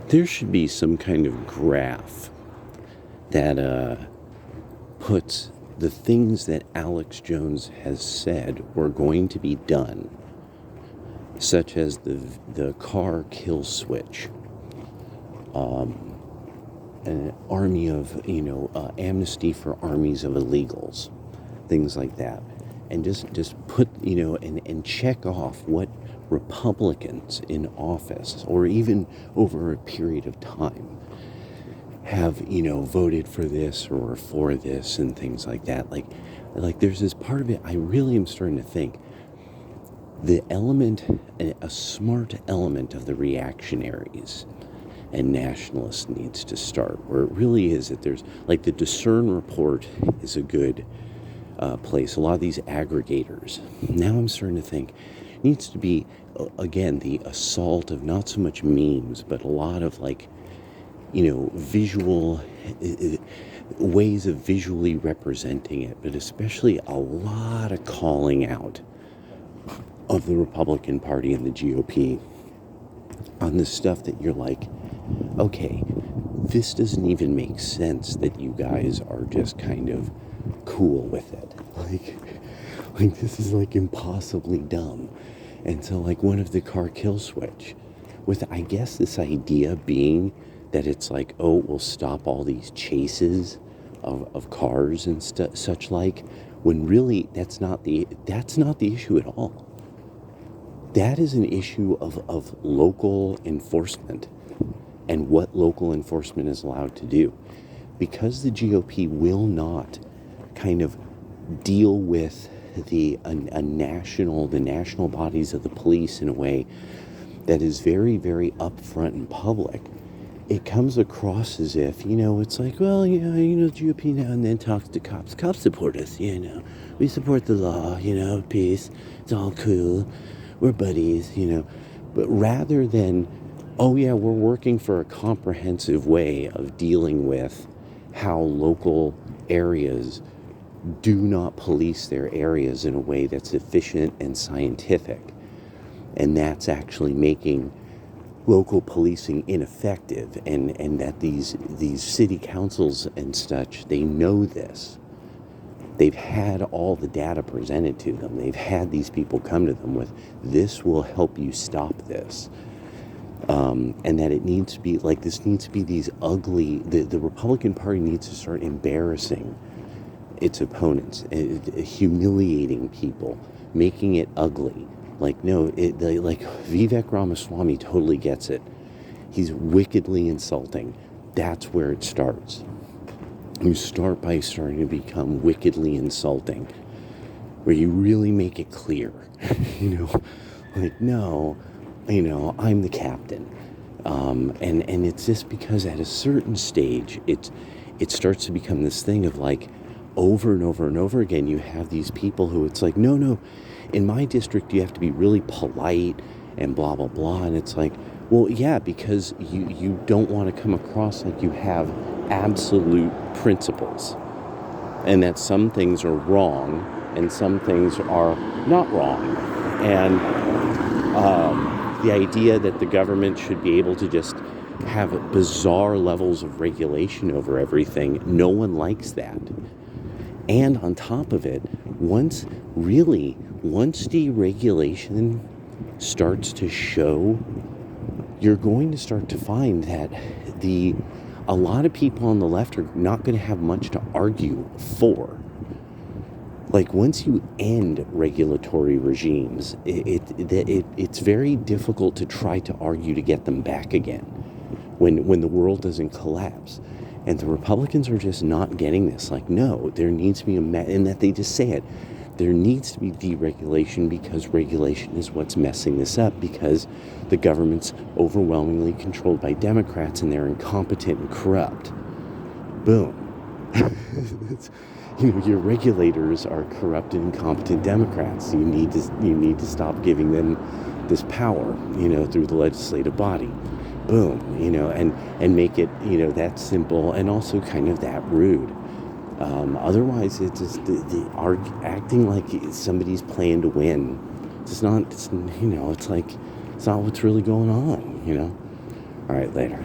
There should be some kind of graph that puts the things that Alex Jones has said were going to be done, such as the car kill switch, an army of, amnesty for armies of illegals, things like that. And just put, and check off what Republicans in office, or even over a period of time, have, voted for this or for this and things like that. Like there's this part of it, I really am starting to think the element, a smart element of the reactionaries and nationalists needs to start, where it really is that there's, like, the Discern report is a good place. A lot of these aggregators, now I'm starting to think, needs to be, again, the assault of not so much memes, but a lot of, like, visual ways of visually representing it, but especially a lot of calling out of the Republican Party and the GOP on the stuff that you're like, okay, this doesn't even make sense that you guys are just kind of cool with it. Like this is like impossibly dumb. And so, like, one of the car kill switch, with, I guess, this idea being that it's like, oh, we'll stop all these chases of cars and such like, when really that's not the issue at all. That is an issue of local enforcement and what local enforcement is allowed to do. Because the GOP will not kind of deal with the national bodies of the police in a way that is very, very upfront and public, it comes across as if, it's like, well, GOP now and then talks to cops. Cops support us, we support the law, peace, it's all cool, we're buddies, but rather than, oh yeah, we're working for a comprehensive way of dealing with how local areas do not police their areas in a way that's efficient and scientific. And that's actually making local policing ineffective, and that these city councils and such, they know this. They've had all the data presented to them. They've had these people come to them with, this will help you stop this. And that it needs to be like, this needs to be these ugly, the Republican Party needs to start embarrassing its opponents, humiliating people, making it ugly. Like, no, like Vivek Ramaswamy totally gets it. He's wickedly insulting. That's where it starts. You start by starting to become wickedly insulting, where you really make it clear, like, no, I'm the captain. And it's just because at a certain stage, it starts to become this thing of, like, over and over and over again, you have these people who it's like, no, in my district, you have to be really polite and blah, blah, blah. And it's like, well, yeah, because you don't want to come across like you have absolute principles, and that some things are wrong and some things are not wrong. And the idea that the government should be able to just have bizarre levels of regulation over everything, no one likes that. And on top of it, once deregulation starts to show, you're going to start to find that a lot of people on the left are not going to have much to argue for. Like, once you end regulatory regimes, it's very difficult to try to argue to get them back again when the world doesn't collapse. And the Republicans are just not getting this. Like, no, there needs to be and that they just say it. There needs to be deregulation because regulation is what's messing this up, because the government's overwhelmingly controlled by Democrats and they're incompetent and corrupt. Boom. Your regulators are corrupt and incompetent Democrats. You need to stop giving them this power, through the legislative body. Boom, and make it, that simple and also kind of that rude. Otherwise, it's just acting like somebody's playing to win. It's not, it's like, it's not what's really going on, All right, later.